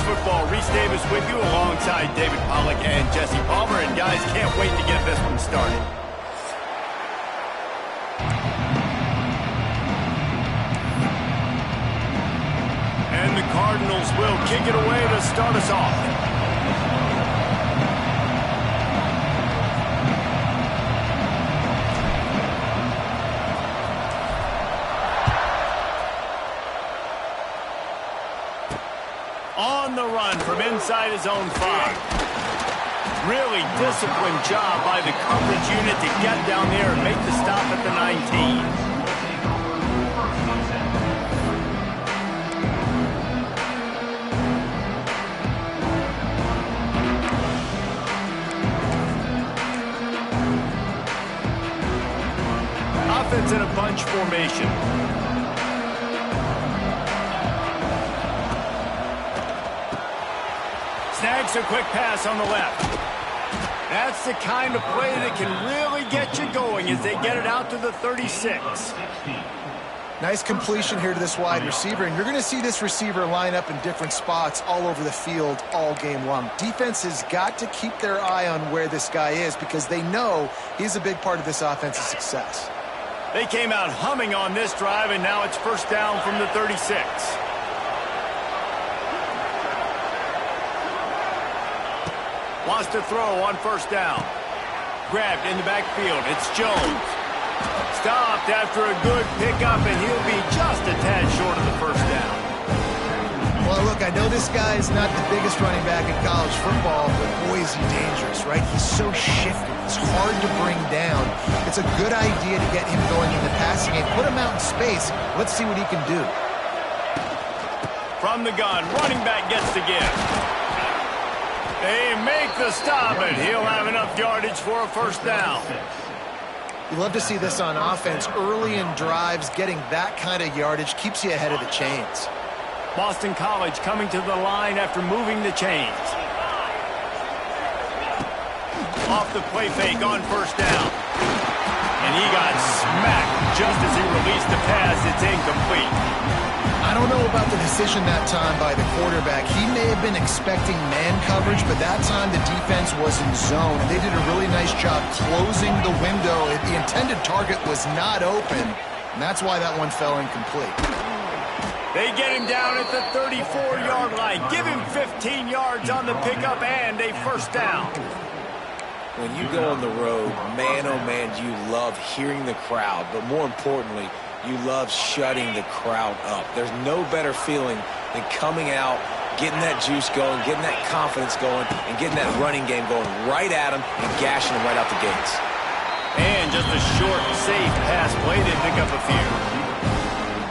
Football. Reese Davis with you alongside David Pollack and Jesse Palmer. And guys, can't wait to get this one started. And the Cardinals will kick it away to start us off. On the run from inside his own 5. Really disciplined job by the coverage unit to get down there and make the stop at the 19. Offense in a bunch formation. Snags a quick pass on the left. That's the kind of play that can really get you going as they get it out to the 36. Nice completion here to this wide receiver, and you're going to see this receiver line up in different spots all over the field all game long. Defense has got to keep their eye on where this guy is because they know he's a big part of this offense's success. They came out humming on this drive, and now it's first down from the 36. Wants to throw on first down. Grabbed in the backfield. It's Jones. Stopped after a good pickup, and he'll be just a tad short of the first down. Well, look, I know this guy is not the biggest running back in college football, but boy, is he dangerous, right? He's so shifty. He's hard to bring down. It's a good idea to get him going in the passing game. Put him out in space. Let's see what he can do. From the gun, running back gets the give. They make the stop, and he'll have enough yardage for a first down. You love to see this on offense. Early in drives, getting that kind of yardage keeps you ahead of the chains. Boston College coming to the line after moving the chains. Off the play fake on first down. And he got smacked just as he released the pass. It's incomplete. I don't know about the decision that time by the quarterback. He may have been expecting man coverage, but that time the defense was in zone. And they did a really nice job closing the window. The intended target was not open, and that's why that one fell incomplete. They get him down at the 34-yard line. Give him 15 yards on the pickup and a first down. When you go on the road, man, oh man, you love hearing the crowd, but more importantly, you love shutting the crowd up. There's no better feeling than coming out, getting that juice going, getting that confidence going, and getting that running game going right at them and gashing them right out the gates. And just a short, safe pass play. They pick up a few.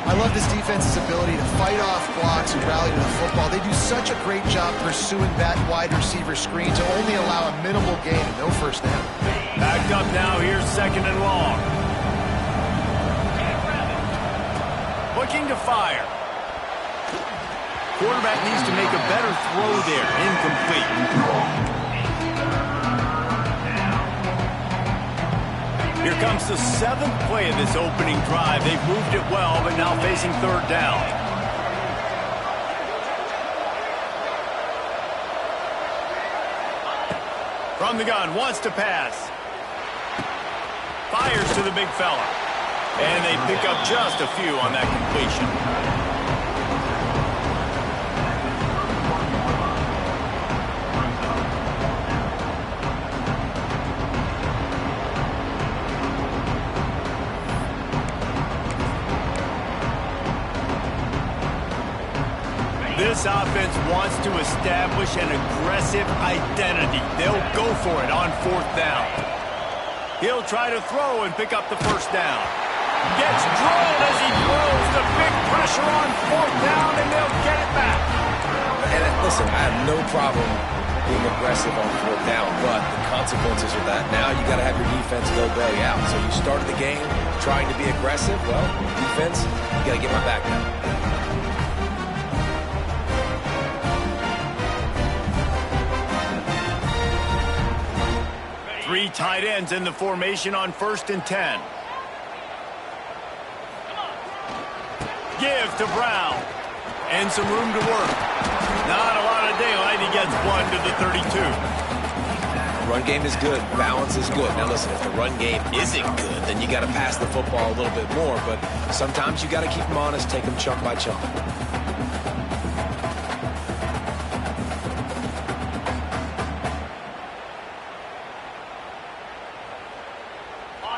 I love this defense's ability to fight off blocks and rally to the football. They do such a great job pursuing that wide receiver screen to only allow a minimal gain and no first down. Backed up now. Here's second and long. Looking to fire. Quarterback needs to make a better throw there. Incomplete. Here comes the 7th play of this opening drive. They've moved it well, but now facing third down. From the gun, wants to pass. Fires to the big fella. And they pick up just a few on that completion. This offense wants to establish an aggressive identity. They'll go for it on fourth down. He'll try to throw and pick up the first down. Gets drilled as he throws. The big pressure on fourth down, and they'll get it back. And listen, I have no problem being aggressive on fourth down, but the consequences of that, now you got to have your defense go belly out. So you started the game trying to be aggressive. Well, defense, you got to get my back now. Three tight ends in the formation on 1st and 10. Give to Brown. And some room to work. Not a lot of broad daylight, he gets one to the 32. Run game is good. Balance is good. Now, listen, if the run game isn't good, then you got to pass the football a little bit more. But sometimes you got to keep them honest, take them chunk by chunk.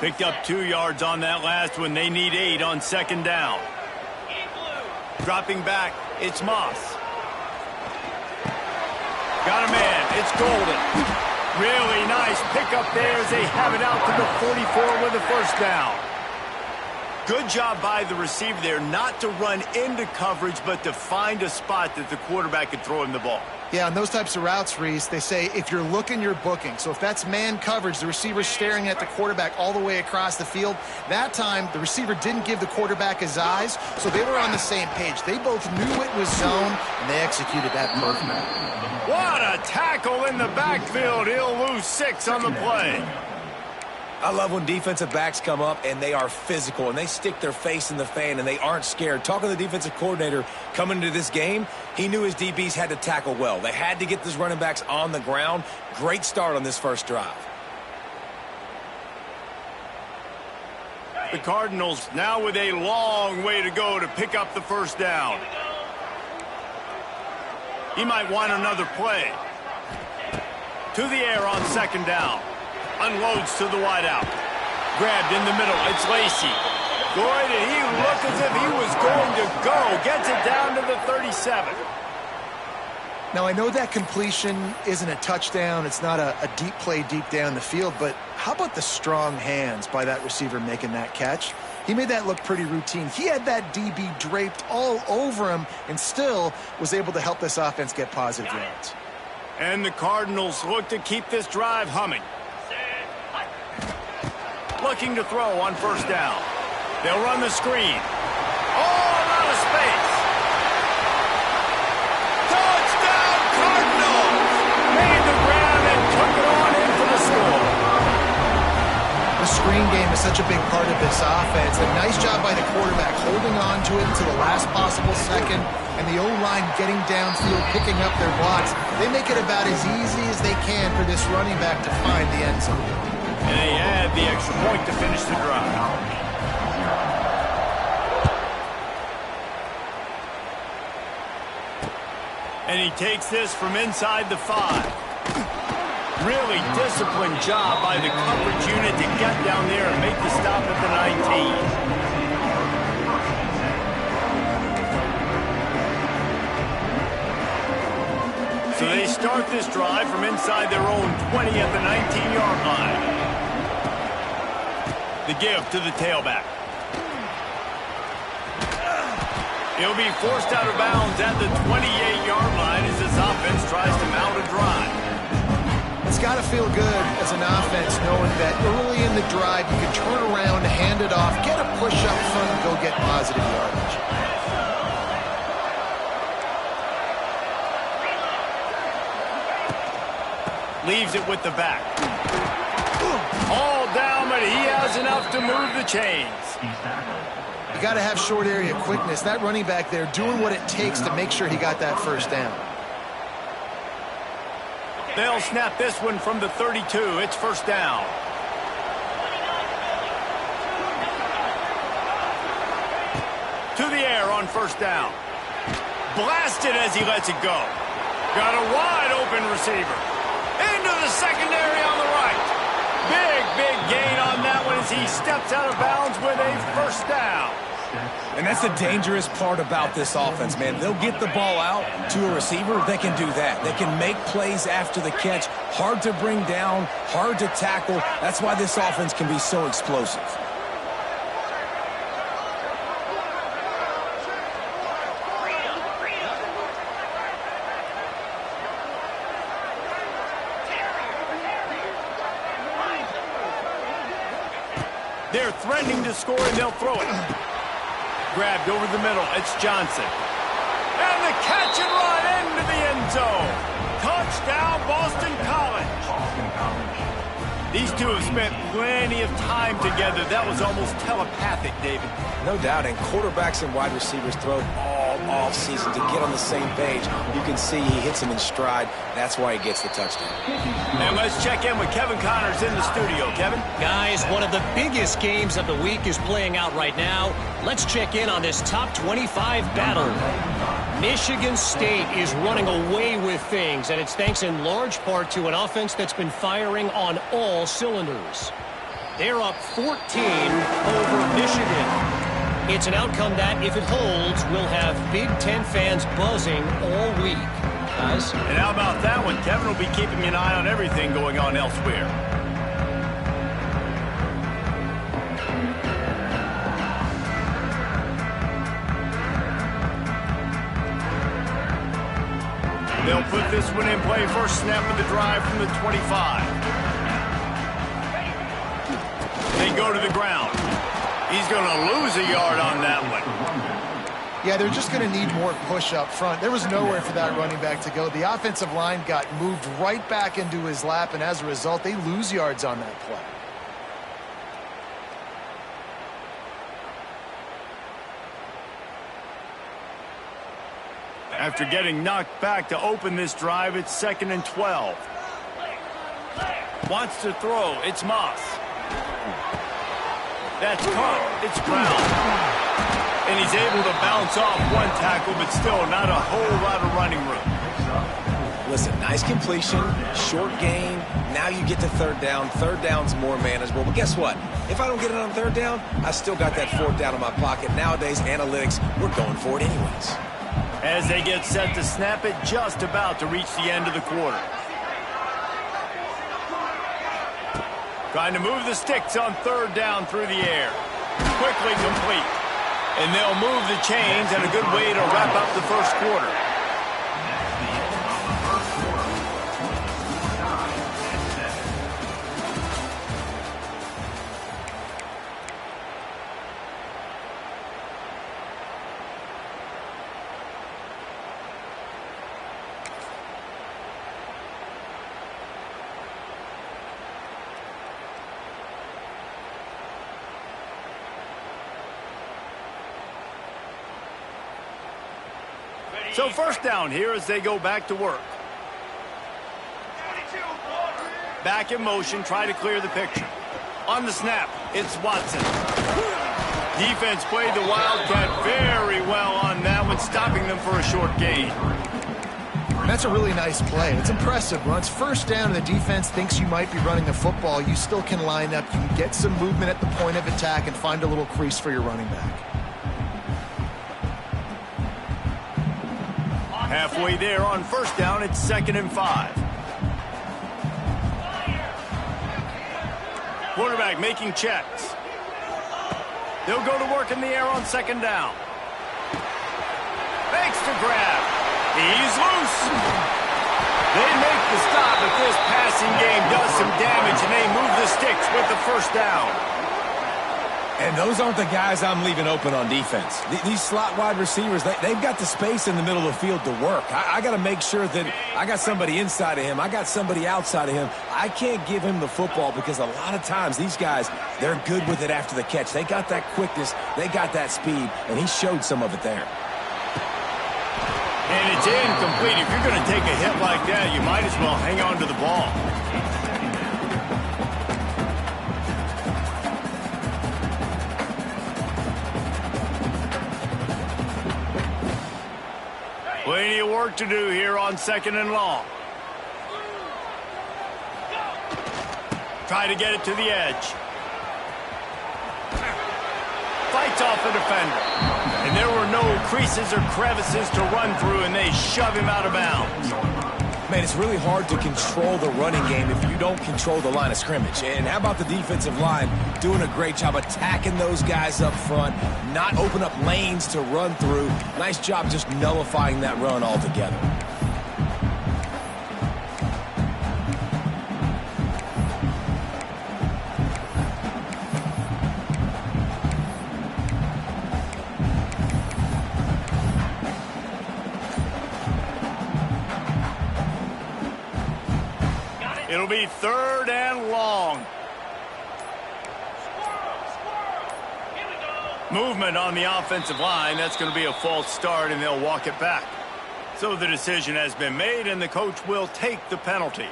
Picked up 2 yards on that last one. They need 8 on second down. Dropping back, it's Moss. Got a man, it's Golden. Really nice pickup there as they have it out to the 44 with a first down. Good job by the receiver there not to run into coverage, but to find a spot that the quarterback could throw him the ball. Yeah, on those types of routes, Reese, they say if you're looking, you're booking. So if that's man coverage, the receiver's staring at the quarterback all the way across the field. That time, the receiver didn't give the quarterback his eyes, so they were on the same page. They both knew it was zone, and they executed that perfectly. What a tackle in the backfield. He'll lose 6 on the play. I love when defensive backs come up and they are physical and they stick their face in the fan and they aren't scared. Talking to the defensive coordinator coming into this game, he knew his DBs had to tackle well. They had to get those running backs on the ground. Great start on this first drive. The Cardinals now with a long way to go to pick up the first down. He might want another play. To the air on second down. Unloads to the wideout. Grabbed in the middle. It's Lacy. Boy, did he look as if he was going to go. Gets it down to the 37. Now, I know that completion isn't a touchdown. It's not a deep play deep down the field, but how about the strong hands by that receiver making that catch? He made that look pretty routine. He had that DB draped all over him and still was able to help this offense get positive yards. And the Cardinals look to keep this drive humming. Looking to throw on first down. They'll run the screen. All out of space. Touchdown Cardinals! Made the grab and took it on in for the score. The screen game is such a big part of this offense. A nice job by the quarterback holding on to it until the last possible second, and the O-line getting downfield, picking up their blocks. They make it about as easy as they can for this running back to find the end zone. And they add the extra point to finish the drive. And he takes this from inside the 5. Really disciplined job by the coverage unit to get down there and make the stop at the 19. So they start this drive from inside their own 20 at the 19-yard line. The give to the tailback. He'll be forced out of bounds at the 28-yard line as this offense tries to mount a drive. It's got to feel good as an offense knowing that early in the drive you can turn around, hand it off, get a push up front, and go get positive yardage. Leaves it with the back. All down, but he has enough to move the chains. You got to have short area quickness. That running back there doing what it takes to make sure he got that first down. They'll snap this one from the 32. It's first down. To the air on first down. Blasted as he lets it go. Got a wide open receiver. Into the secondary on the right. Big gain on that one as he steps out of bounds with a first down. And that's the dangerous part about this offense, man. They'll get the ball out to a receiver. They can do that. They can make plays after the catch. Hard to bring down, hard to tackle. That's why this offense can be so explosive. They're threatening to score, and they'll throw it. Grabbed over the middle. It's Johnson. And the catch and run into the end zone. Touchdown, Boston College. These two have spent plenty of time together. That was almost telepathic, David. No doubt, and quarterbacks and wide receivers throw all offseason to get on the same page. You can see he hits him in stride. That's why he gets the touchdown. And let's check in with Kevin Connors in the studio. Kevin? Guys, one of the biggest games of the week is playing out right now. Let's check in on this top 25 battle. Michigan State is running away with things, and it's thanks in large part to an offense that's been firing on all cylinders. They're up 14 over Michigan. It's an outcome that, if it holds, will have Big Ten fans buzzing all week. Guys? And how about that one? Kevin will be keeping an eye on everything going on elsewhere. They'll put this one in play. First snap of the drive from the 25. They go to the ground. He's going to lose a yard on that one. Yeah, they're just going to need more push up front. There was nowhere for that running back to go. The offensive line got moved right back into his lap, and as a result, they lose yards on that play. After getting knocked back to open this drive, it's 2nd and 12. Wants to throw. It's Moss. That's caught. It's Brown. And he's able to bounce off one tackle, but still not a whole lot of running room. Listen, nice completion, short gain. Now you get to third down. Third down's more manageable. But guess what? If I don't get it on third down, I still got that fourth down in my pocket. Nowadays, analytics, we're going for it anyways. As they get set to snap it, just about to reach the end of the quarter. Trying to move the sticks on third down through the air. Quickly complete. And they'll move the chains, and a good way to wrap up the first quarter. So first down here as they go back to work. Back in motion, try to clear the picture. On the snap, it's Watson. Defense played the Wildcat very well on that one, stopping them for a short gain. That's a really nice play. It's impressive. When it's first down and the defense thinks you might be running the football, you still can line up. You can get some movement at the point of attack and find a little crease for your running back. Halfway there on first down, it's 2nd and 5. Quarterback making checks. They'll go to work in the air on 2nd down. Makes the grab. He's loose. They make the stop, but this passing game does some damage, and they move the sticks with the first down. And those aren't the guys I'm leaving open on defense. These slot wide receivers, they've got the space in the middle of the field to work. I got to make sure that I got somebody inside of him. I got somebody outside of him. I can't give him the football because a lot of times these guys, they're good with it after the catch. They got that quickness. They got that speed, and he showed some of it there. And it's incomplete. If you're going to take a hit like that, you might as well hang on to the ball. Plenty of work to do here on 2nd and long. Try to get it to the edge. Fights off the defender. And there were no creases or crevices to run through, and they shove him out of bounds. Man, it's really hard to control the running game if you don't control the line of scrimmage. And how about the defensive line doing a great job attacking those guys up front, not open up lanes to run through. Nice job just nullifying that run altogether. It'll be 3rd and long. Movement on the offensive line. That's going to be a false start, and they'll walk it back. So the decision has been made, and the coach will take the penalty.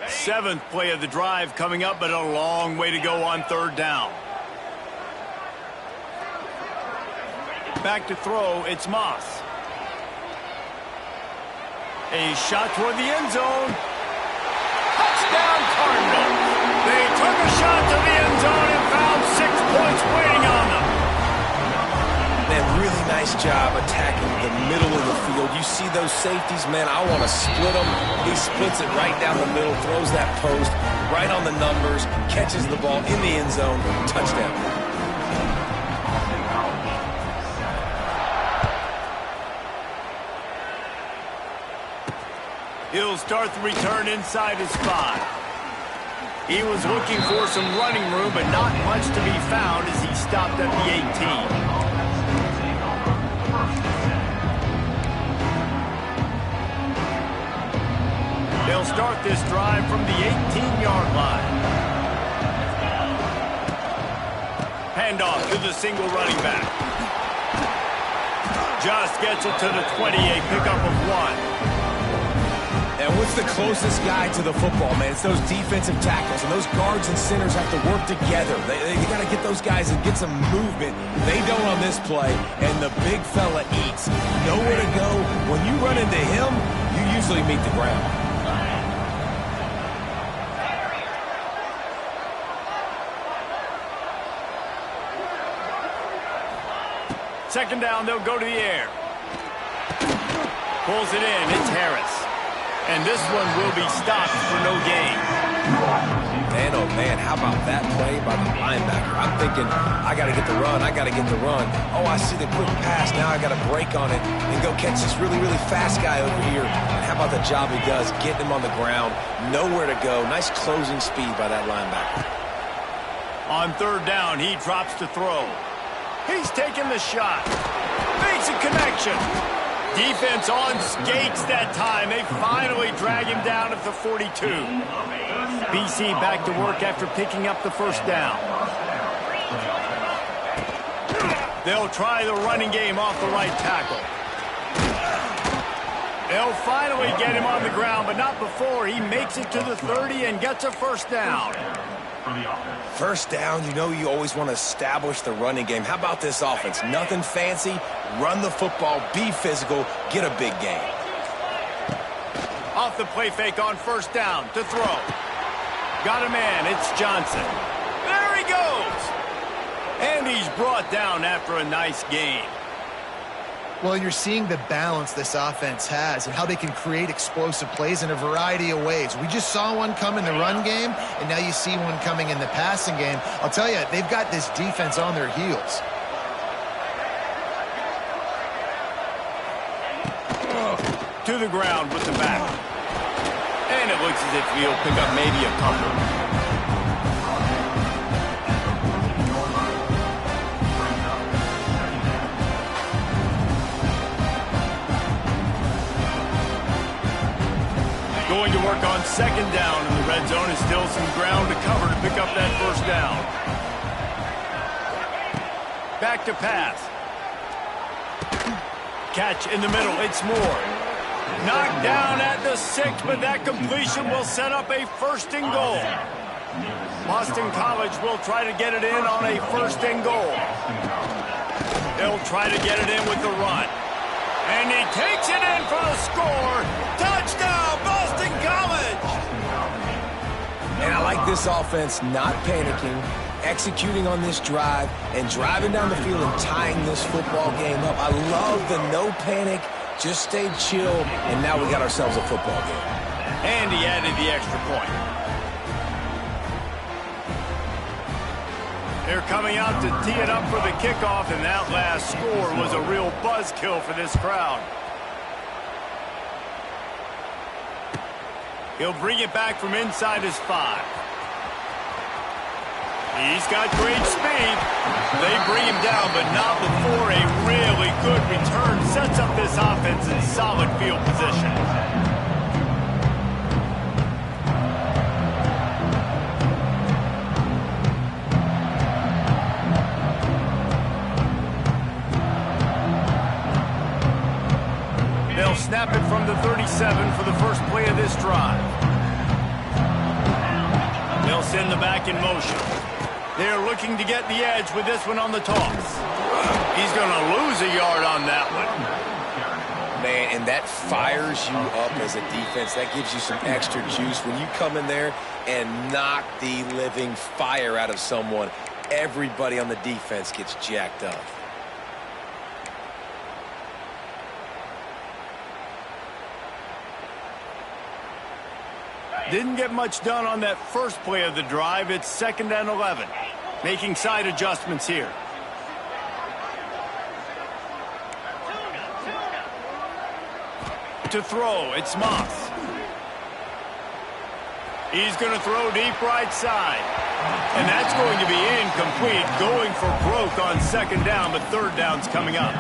7th play of the drive coming up, but a long way to go on 3rd down. Back to throw, it's Moss. A shot toward the end zone. Touchdown, Cardinals. They took a shot to the end zone and found 6 points waiting on them. Man, really nice job attacking the middle of the field. You see those safeties, man, I want to split them. He splits it right down the middle, throws that post right on the numbers, catches the ball in the end zone, touchdown. He'll start the return inside his 5. He was looking for some running room, but not much to be found as he stopped at the 18. They'll start this drive from the 18-yard line. Handoff to the single running back. Just gets it to the 20, a pickup of 1. And what's the closest guy to the football, man? It's those defensive tackles, and those guards and centers have to work together. They got to get those guys and get some movement. They don't on this play, and the big fella eats. Nowhere to go. When you run into him, you usually meet the ground. Second down, they'll go to the air. Pulls it in, it's Harris. And this one will be stopped for no gain. Man, oh man, how about that play by the linebacker? I'm thinking, I got to get the run, I got to get the run. Oh, I see the quick pass, now I got to break on it and go catch this really, really fast guy over here. And how about the job he does, getting him on the ground, nowhere to go. Nice closing speed by that linebacker. On 3rd down, he drops to throw. He's taking the shot. Makes a connection. Defense on skates that time. They finally drag him down at the 42. BC back to work after picking up the 1st down. They'll try the running game off the right tackle. They'll finally get him on the ground, but not before he makes it to the 30 and gets a 1st down. 1st down, you know you always want to establish the running game. How about this offense? Nothing fancy. Run the football, be physical, get a big gain. Off the play fake on 1st down to throw. Got a man, it's Johnson. There he goes. And he's brought down after a nice gain. Well, you're seeing the balance this offense has and how they can create explosive plays in a variety of ways. We just saw one come in the run game, and now you see one coming in the passing game. I'll tell you, they've got this defense on their heels. To the ground with the back. And it looks as if he'll pick up maybe a couple. Going to work on 2nd down in the red zone, is still some ground to cover to pick up that 1st down. Back to pass. Catch in the middle, it's Moore. Knocked down at the 6, but that completion will set up a 1st and goal. Boston College will try to get it in on a 1st and goal. They'll try to get it in with the run. And he takes it in for the score. Touchdown, Boston College! And I like this offense not panicking, executing on this drive, and driving down the field and tying this football game up. I love the no panic, just stay chill, and now we got ourselves a football game. And he added the extra point. They're coming out to tee it up for the kickoff, and that last score was a real buzzkill for this crowd. He'll bring it back from inside his 5. He's got great speed. They bring him down, but not before a really good return sets up this offense in solid field position. snap it from the 37 for the first play of this drive. They'll send the back in motion. They're looking to get the edge with this one on the toss. He's going to lose a yard on that one. Man, and that fires you up as a defense. That gives you some extra juice when you come in there and knock the living fire out of someone. Everybody on the defense gets jacked up. Didn't get much done on that first play of the drive. It's 2nd and 11. Making side adjustments here. To throw, it's Moss. He's going to throw deep right side. And that's going to be incomplete. Going for broke on 2nd down, but 3rd down's coming up.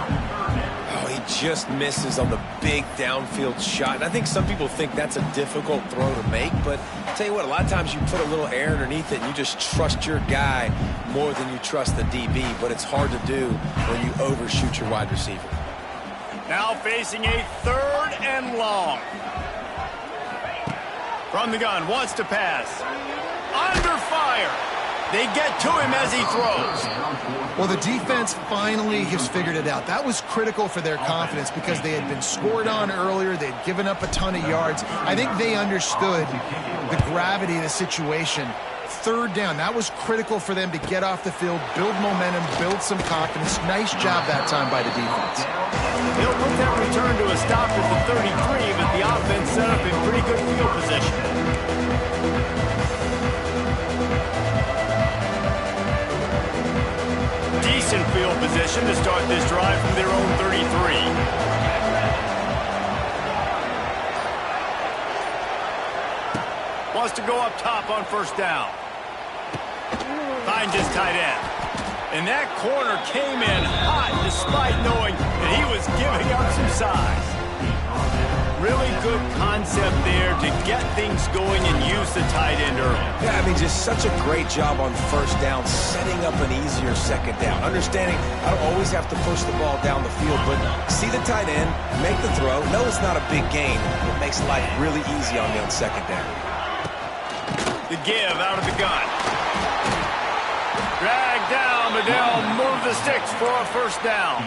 Oh, he just misses on the big downfield shot. And I think some people think that's a difficult throw to make, but I'll tell you what, a lot of times you put a little air underneath it and you just trust your guy more than you trust the DB, but it's hard to do when you overshoot your wide receiver. Now facing a 3rd and long. From the gun, wants to pass. Under fire. They get to him as he throws. Well, the defense finally has figured it out. That was critical for their confidence because they had been scored on earlier. They'd given up a ton of yards. I think they understood the gravity of the situation. 3rd down, that was critical for them to get off the field, build momentum, build some confidence. Nice job that time by the defense. They'll put that return to a stop at the 33, but the offense set up in pretty good field position. Decent field position to start this drive from their own 33. Wants to go up top on 1st down. Finds his tight end. And that corner came in hot despite knowing that he was giving up some size. Really good concept there to get things going and use the tight end early. Yeah, I mean, just such a great job on 1st down, setting up an easier 2nd down. Understanding I don't always have to push the ball down the field, but see the tight end, make the throw. No, it's not a big gain. It makes life really easy on me on 2nd down. The give out of the gun. Drag down, but they'll move the sticks for a 1st down.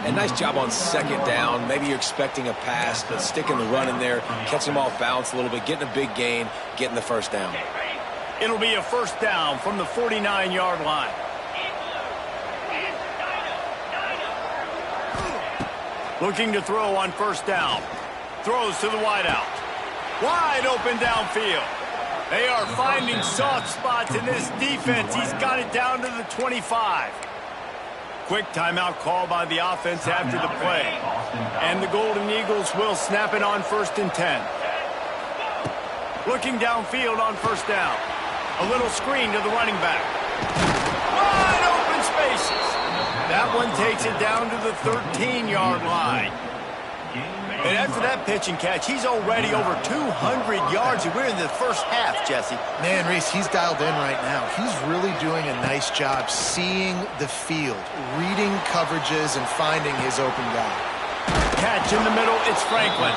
And nice job on 2nd down. Maybe you're expecting a pass, but sticking the run in there, catching them off balance a little bit, getting a big gain, getting the 1st down. It'll be a 1st down from the 49-yard line. Looking to throw on 1st down. Throws to the wideout. Wide open downfield. They are finding soft spots in this defense. He's got it down to the 25. Quick timeout call by the offense after the play. And the Golden Eagles will snap it on 1st and 10. Looking downfield on 1st down. A little screen to the running back. Wide open spaces. That one takes it down to the 13-yard line. And after that pitch and catch, he's already over 200 yards, and we're in the 1st half, Jesse. Man, Reese, he's dialed in right now. He's really doing a nice job seeing the field, reading coverages, and finding his open guy. Catch in the middle, it's Franklin.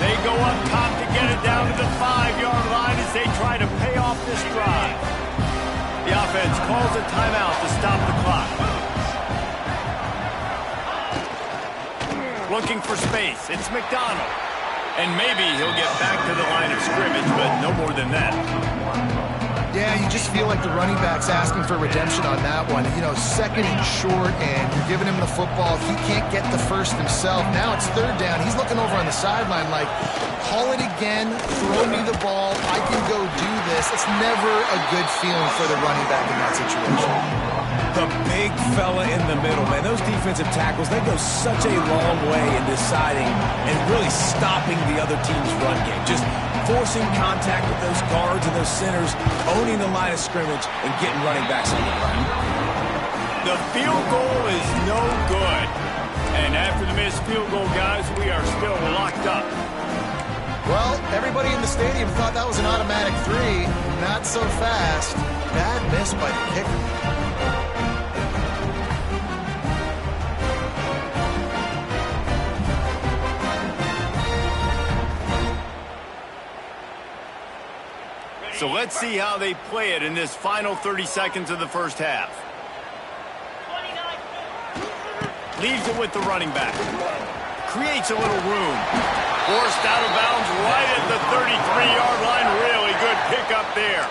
They go up top to get it down to the 5-yard line as they try to pay off this drive. The offense calls a timeout to stop the clock. Looking for space. It's McDonald. And maybe he'll get back to the line of scrimmage, but no more than that. Yeah, you just feel like the running back's asking for redemption on that one. You know, 2nd and short, and you're giving him the football. He can't get the 1st himself. Now it's 3rd down. He's looking over on the sideline like, call it again, throw me the ball, I can go do this. It's never a good feeling for the running back in that situation. The big fella in the middle, man. Those defensive tackles, they go such a long way in deciding and really stopping the other team's run game. Just forcing contact with those guards and those centers, owning the line of scrimmage, and getting running backs on the ground. The field goal is no good. And after the missed field goal, guys, we are still locked up. Well, everybody in the stadium thought that was an automatic 3. Not so fast. Bad miss by the kicker. So let's see how they play it in this final 30 seconds of the first half. Leaves it with the running back. Creates a little room. Forced out of bounds right at the 33-yard line. Really good pickup there.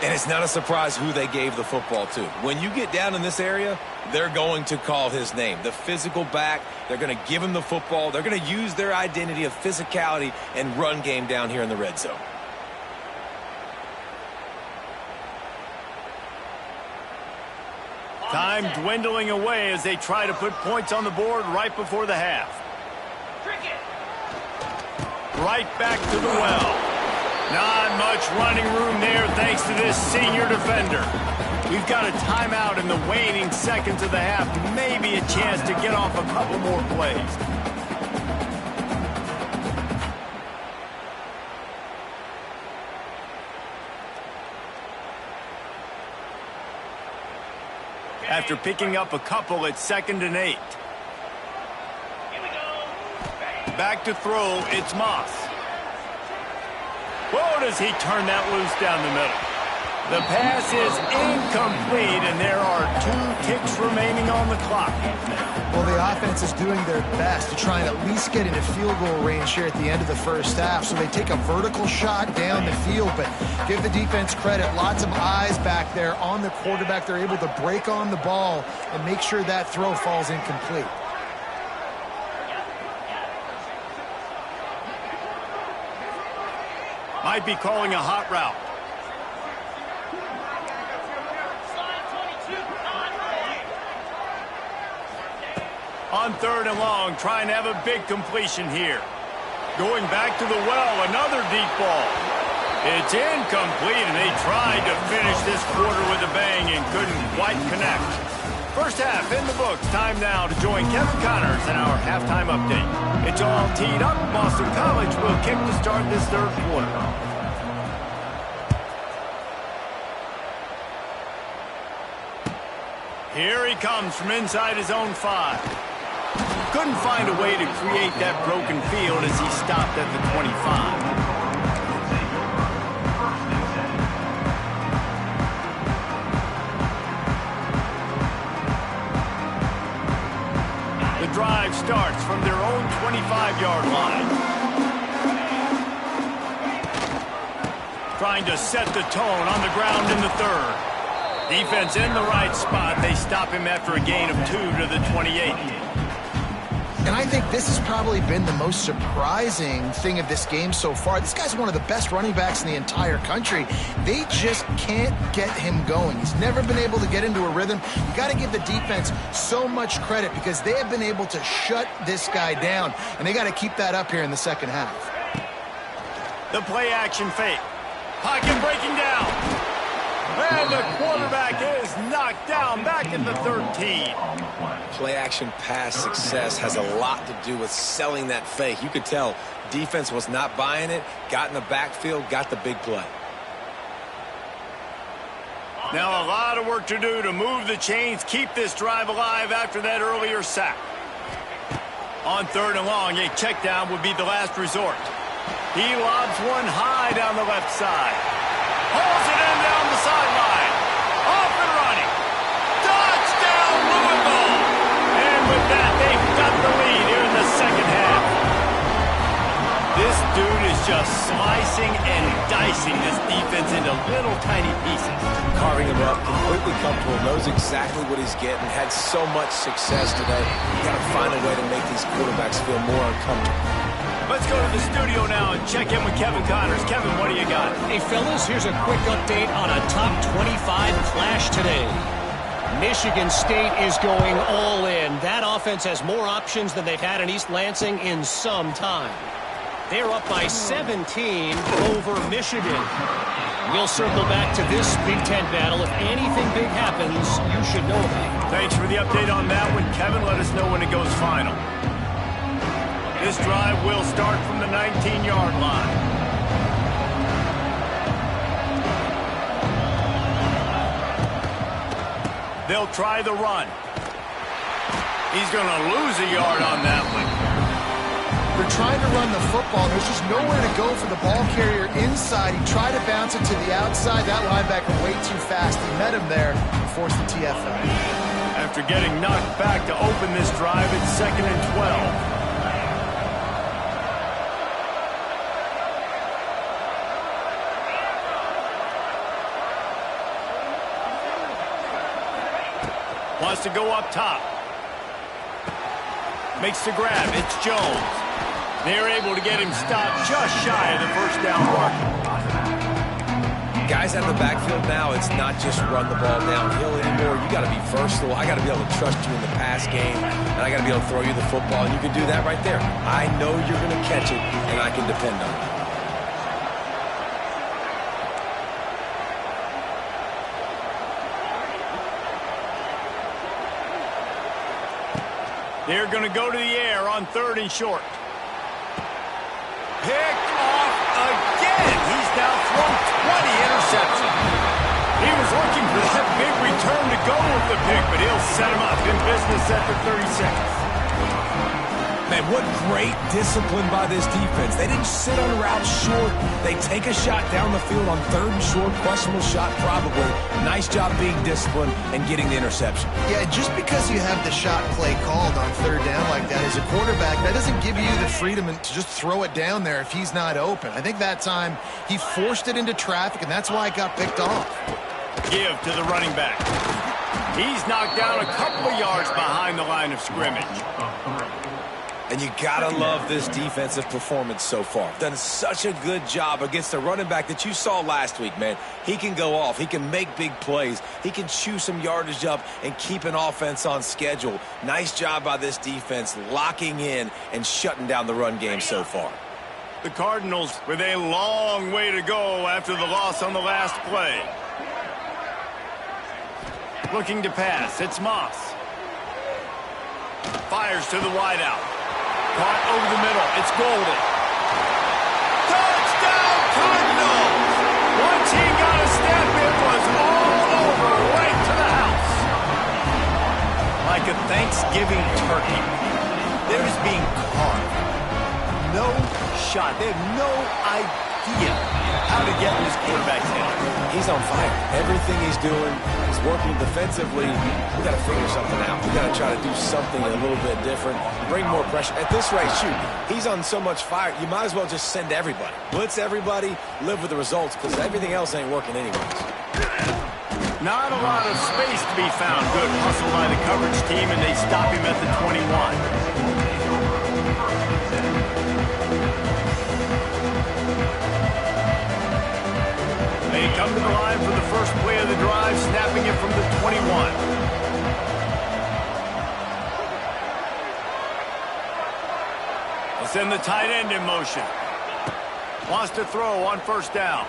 And it's not a surprise who they gave the football to. When you get down in this area, they're going to call his name. The physical back, they're going to give him the football. They're going to use their identity of physicality and run game down here in the red zone. Time dwindling away as they try to put points on the board right before the half. Right back to the well. Not much running room there thanks to this senior defender. We've got a timeout in the waning seconds of the half. Maybe a chance to get off a couple more plays. After picking up a couple at 2nd and 8. Back to throw, it's Moss. Whoa, does he turn that loose down the middle. The pass is incomplete, and there are 2 ticks remaining on the clock. Well, the offense is doing their best to try and at least get into field goal range here at the end of the first half. So they take a vertical shot down the field, but give the defense credit. Lots of eyes back there on the quarterback. They're able to break on the ball and make sure that throw falls incomplete. Might be calling a hot route. On 3rd and long, trying to have a big completion here. Going back to the well, another deep ball. It's incomplete, and they tried to finish this quarter with a bang and couldn't quite connect. First half in the books. Time now to join Kevin Connors in our halftime update. It's all teed up. Boston College will kick to start this 3rd quarter. Here he comes from inside his own 5. Couldn't find a way to create that broken field as he stopped at the 25. The drive starts from their own 25-yard line. Trying to set the tone on the ground in the 3rd. Defense in the right spot. They stop him after a gain of 2 to the 28. And I think this has probably been the most surprising thing of this game so far. This guy's one of the best running backs in the entire country. They just can't get him going. He's never been able to get into a rhythm. You got to give the defense so much credit because they have been able to shut this guy down, and they got to keep that up here in the second half. The play action fake. Pocket breaking down. And the quarterback is knocked down back at the 13. Play-action pass success has a lot to do with selling that fake. You could tell defense was not buying it, got in the backfield, got the big play. Now a lot of work to do to move the chains, keep this drive alive after that earlier sack. On 3rd and long, a check down would be the last resort. He lobs one high down the left side. Hauls it in down the sideline. Off and running. Touchdown, Louisville! And with that, they've got the lead here in the second half. This dude is just slicing and dicing this defense into little tiny pieces. Carving him up, completely comfortable, knows exactly what he's getting, had so much success today. You got to find a way to make these quarterbacks feel more uncomfortable. Let's go to the studio now and check in with Kevin Connors. Kevin, what do you got? Hey, fellas, here's a quick update on a top 25 clash today. Michigan State is going all in. That offense has more options than they've had in East Lansing in some time. They're up by 17 over Michigan. We'll circle back to this Big Ten battle. If anything big happens, you should know about it. Thanks for the update on that one, Kevin. Let us know when it goes final. This drive will start from the 19-yard line. They'll try the run. He's going to lose a yard on that one. They're trying to run the football. There's just nowhere to go for the ball carrier inside. He tried to bounce it to the outside. That linebacker way too fast. He met him there and forced the TFL. After getting knocked back to open this drive, it's 2nd and 12. Wants to go up top. Makes the grab. It's Jones. They're able to get him stopped just shy of the first down mark. Guys out of the backfield now, it's not just run the ball downhill anymore. You got to be versatile. I got to be able to trust you in the pass game, and I got to be able to throw you the football, and you can do that right there. I know you're going to catch it, and I can depend on it. They're going to go to the air on 3rd and short. Picked off again. He's now thrown 20 interceptions. He was looking for that big return to go with the pick, but he'll set him up in business at the 36. Man, what great discipline by this defense. They didn't sit on routes short. They take a shot down the field on 3rd and short. Questionable shot, probably. Nice job being disciplined and getting the interception. Yeah, just because you have the shot play called on 3rd down like that as a quarterback, that doesn't give you the freedom to just throw it down there if he's not open. I think that time he forced it into traffic, and that's why it got picked off. Give to the running back. He's knocked down a couple of yards behind the line of scrimmage. And you gotta love this defensive performance so far. Done such a good job against the running back that you saw last week, man. He can go off. He can make big plays. He can chew some yardage up and keep an offense on schedule. Nice job by this defense locking in and shutting down the run game so far. The Cardinals with a long way to go after the loss on the last play. Looking to pass. It's Moss. Fires to the wideout. Caught over the middle. It's Golden. Touchdown, Cardinals! Once he got a step, it was all over, right to the house. Like a Thanksgiving turkey. They're just being carved. No shot. They have no idea how to get in this quarterback's head. He's on fire. Everything he's doing is working defensively. We got to figure something out. We got to try to do something a little bit different. Bring more pressure. At this rate, shoot, he's on so much fire, you might as well just send everybody. Blitz everybody, live with the results, because everything else ain't working anyways. Not a lot of space to be found. Good hustle by the coverage team, and they stop him at the 21. They come to the line for the first play of the drive, snapping it from the 21. They'll send the tight end in motion. Wants to throw on 1st down.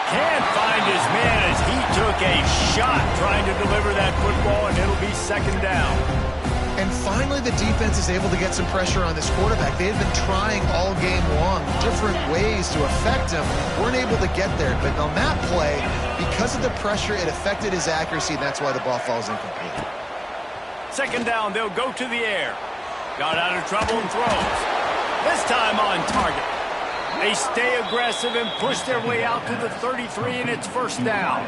Can't find his man as he took a shot trying to deliver that football, and it'll be 2nd down. And finally, the defense is able to get some pressure on this quarterback. They had been trying all game long different ways to affect him. Weren't able to get there. But on that play, because of the pressure, it affected his accuracy, and that's why the ball falls incomplete. 2nd down, they'll go to the air. Got out of trouble and throws. This time on target. They stay aggressive and push their way out to the 33, and it's 1st down.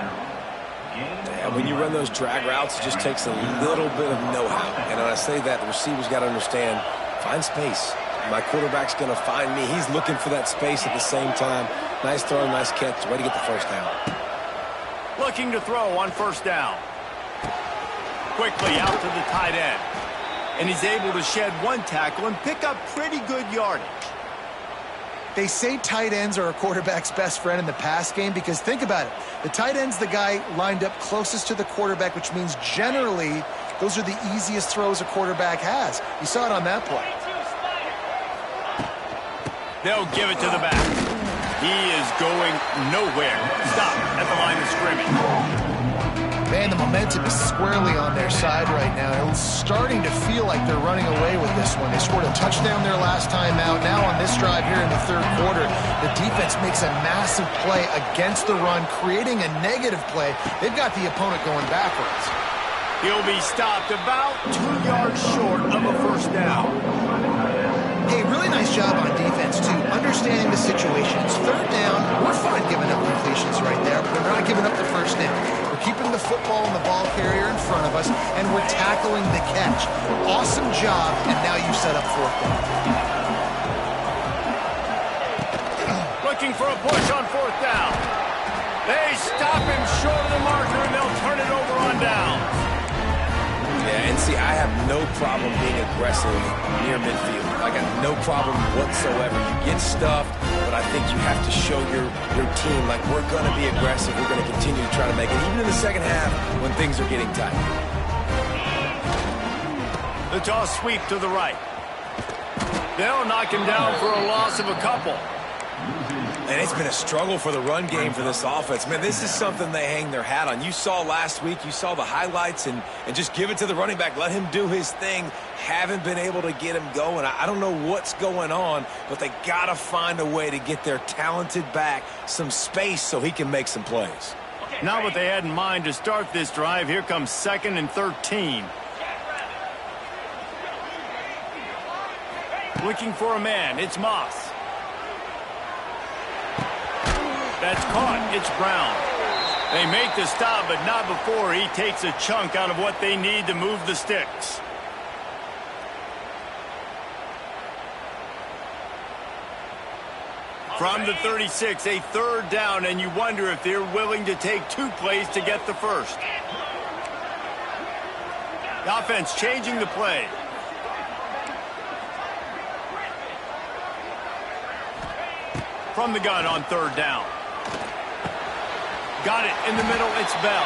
And when you run those drag routes, it just takes a little bit of know-how. And when I say that, the receivers got to understand, find space. My quarterback's going to find me. He's looking for that space at the same time. Nice throw, nice catch. Way to get the 1st down. Looking to throw on 1st down. Quickly out to the tight end. And he's able to shed one tackle and pick up pretty good yardage. They say tight ends are a quarterback's best friend in the pass game because think about it. The tight end's the guy lined up closest to the quarterback, which means generally those are the easiest throws a quarterback has. You saw it on that play. They'll give it to the back. He is going nowhere. Stop at the line of scrimmage. Man, the momentum is squarely on their side right now. It's starting to feel like they're running away with this one. They scored a touchdown their last time out. Now on this drive here in the 3rd quarter, the defense makes a massive play against the run, creating a negative play. They've got the opponent going backwards. He'll be stopped about 2 yards short of a 1st down. Hey, really nice job on defense, too, understanding the situation. It's third down. We're fine giving up completions right there, but we're not giving up the first down. We're keeping the football and the ball carrier in front of us, and we're tackling the catch. Awesome job, and now you set up fourth down. Looking for a push on fourth down. They stop him short of the marker, and they'll turn it over on downs. Yeah, and see, I have no problem being aggressive near midfield. I got no problem whatsoever. You get stuffed, but I think you have to show your team, like, we're going to be aggressive. We're going to continue to try to make it, even in the second half when things are getting tight. The toss sweep to the right. They'll knock him down for a loss of a couple. And it's been a struggle for the run game for this offense. Man, this is something they hang their hat on. You saw last week, you saw the highlights, and just give it to the running back. Let him do his thing. Haven't been able to get him going. I don't know what's going on, but they got to find a way to get their talented back some space so he can make some plays. Not what they had in mind to start this drive. Here comes 2nd and 13. Looking for a man. It's Moss. That's caught. It's Brown. They make the stop, but not before he takes a chunk out of what they need to move the sticks. From the 36, a third down, and you wonder if they're willing to take 2 plays to get the first. The offense changing the play. From the gun on third down. Got it in the middle. It's Bell.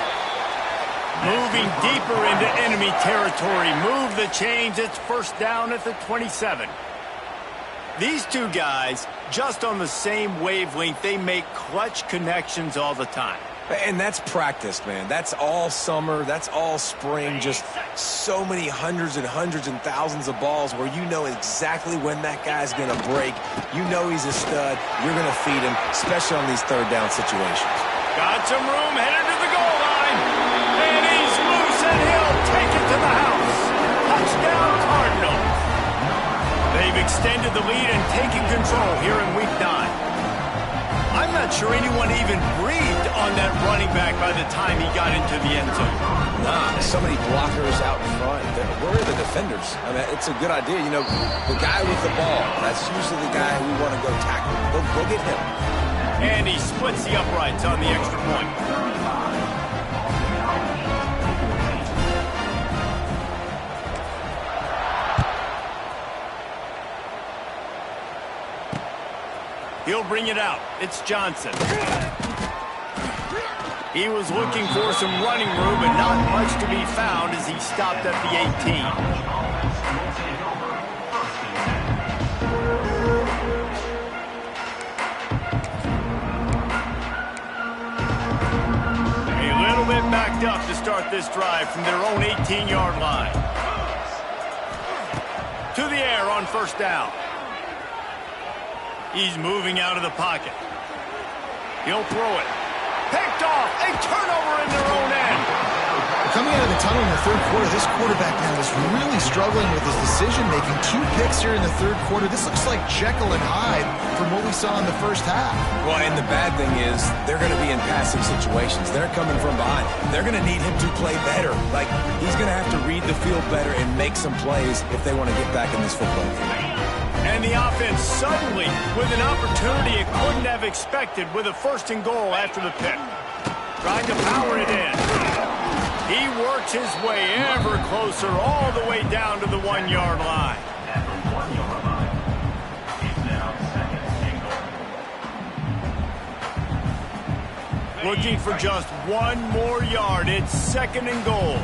Moving deeper into enemy territory. Move the chains. It's first down at the 27. These two guys, just on the same wavelength, they make clutch connections all the time. And that's practice, man. That's all summer. That's all spring. Just so many hundreds and thousands of balls where you know exactly when that guy's going to break. You know he's a stud. You're going to feed him, especially on these third down situations. Got some room, headed to the goal line. And he's loose, and he'll take it to the house. Touchdown, Cardinals. They've extended the lead and taken control here in Week 9. I'm not sure anyone even breathed on that running back by the time he got into the end zone. Nah, so many blockers out in front. Where are the defenders? I mean, it's a good idea. You know, the guy with the ball, that's usually the guy we want to go tackle. Go get him. And he splits the uprights on the extra point. He'll bring it out. It's Johnson. He was looking for some running room, but not much to be found as he stopped at the 18. A little bit backed up to start this drive from their own 18-yard line. To the air on first down. He's moving out of the pocket. He'll throw it. Picked off. A turnover in their own end. Coming out of the tunnel in the third quarter, this quarterback now is really struggling with his decision-making. 2 picks here in the third quarter. This looks like Jekyll and Hyde from what we saw in the first half. Well, and the bad thing is they're going to be in passing situations. They're coming from behind. They're going to need him to play better. Like, he's going to have to read the field better and make some plays if they want to get back in this football game. And the offense suddenly with an opportunity it couldn't have expected with a first and goal after the pick. Trying to power it in. He works his way ever closer all the way down to the 1-yard line. Looking for just 1 more yard. It's 2nd and goal.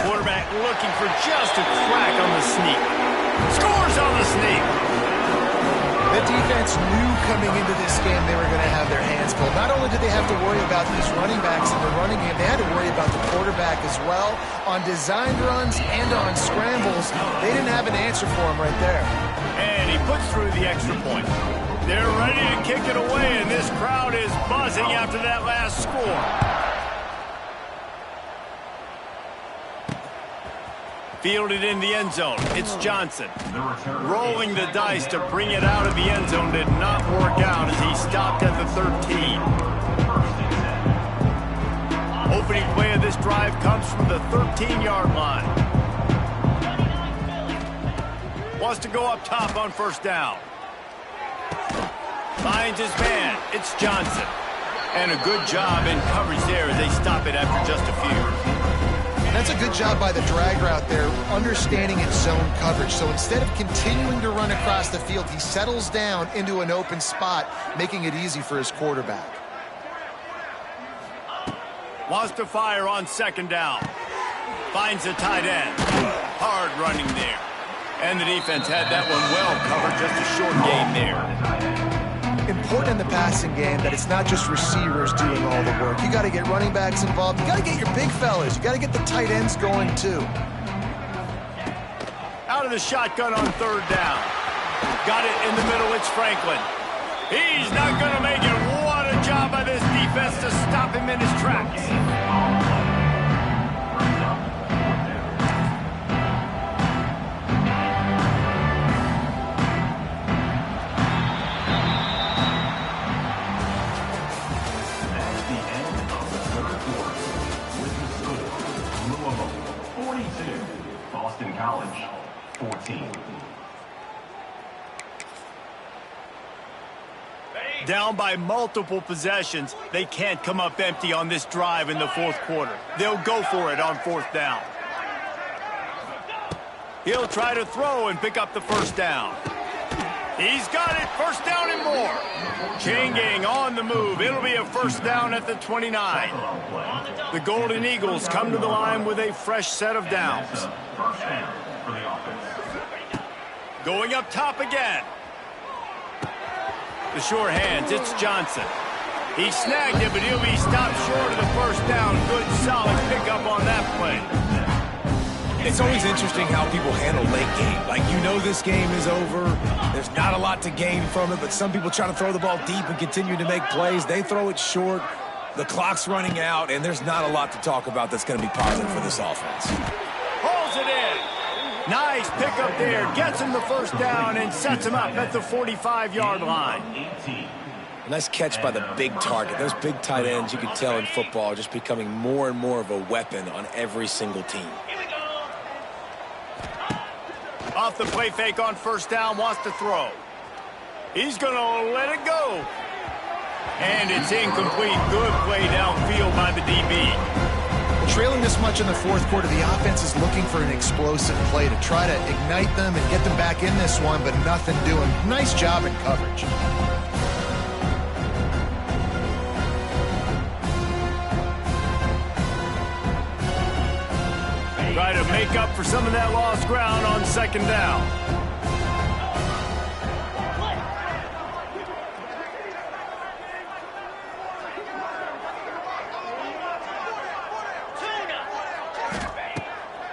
Quarterback looking for just a crack on the sneak. Scores on the sneak. The defense knew coming into this game they were going to have their hands full. Not only did they have to worry about these running backs in the running game, they had to worry about the quarterback as well. On designed runs and on scrambles, they didn't have an answer for him right there. And he puts through the extra point. They're ready to kick it away, and this crowd is buzzing after that last score. Fielded in the end zone. It's Johnson. Rolling the dice to bring it out of the end zone did not work out as he stopped at the 13. Opening play of this drive comes from the 13-yard line. Wants to go up top on first down. Finds his man. It's Johnson. And a good job in coverage there as they stop it after just a few. That's a good job by the drag route there, understanding its zone coverage. So instead of continuing to run across the field, he settles down into an open spot, making it easy for his quarterback. Wants to fire on second down. Finds a tight end. Hard running there. And the defense had that one well covered, just a short gain there. Important in the passing game that it's not just receivers doing all the work. You got to get running backs involved. You got to get your big fellas. You got to get the tight ends going too. Out of the shotgun on third down. Got it in the middle. It's Franklin. He's not going to make it. What a job by this defense to stop him in his tracks. College, 14. Down by multiple possessions, they can't come up empty on this drive in the fourth quarter. They'll go for it on fourth down. He'll try to throw and pick up the first down. He's got it, first down and more. Chain gang on the move. It'll be a first down at the 29. The Golden Eagles come to the line with a fresh set of downs. Going up top again. The sure hands, it's Johnson. He snagged it, but he'll be stopped short of the first down. Good, solid pickup on that play. It's always interesting how people handle late game. Like, you know this game is over. There's not a lot to gain from it, but some people try to throw the ball deep and continue to make plays. They throw it short. The clock's running out, and there's not a lot to talk about that's going to be positive for this offense. Pulls it in. Nice pickup there. Gets him the first down and sets him up at the 45-yard line. A nice catch by the big target. Those big tight ends, you can tell in football, are just becoming more and more of a weapon on every single team. Off the play fake on first down, wants to throw. He's going to let it go. And it's incomplete. Good play downfield by the DB. Trailing this much in the fourth quarter, the offense is looking for an explosive play to try to ignite them and get them back in this one, but nothing doing. Nice job in coverage. Try to make up for some of that lost ground on second down.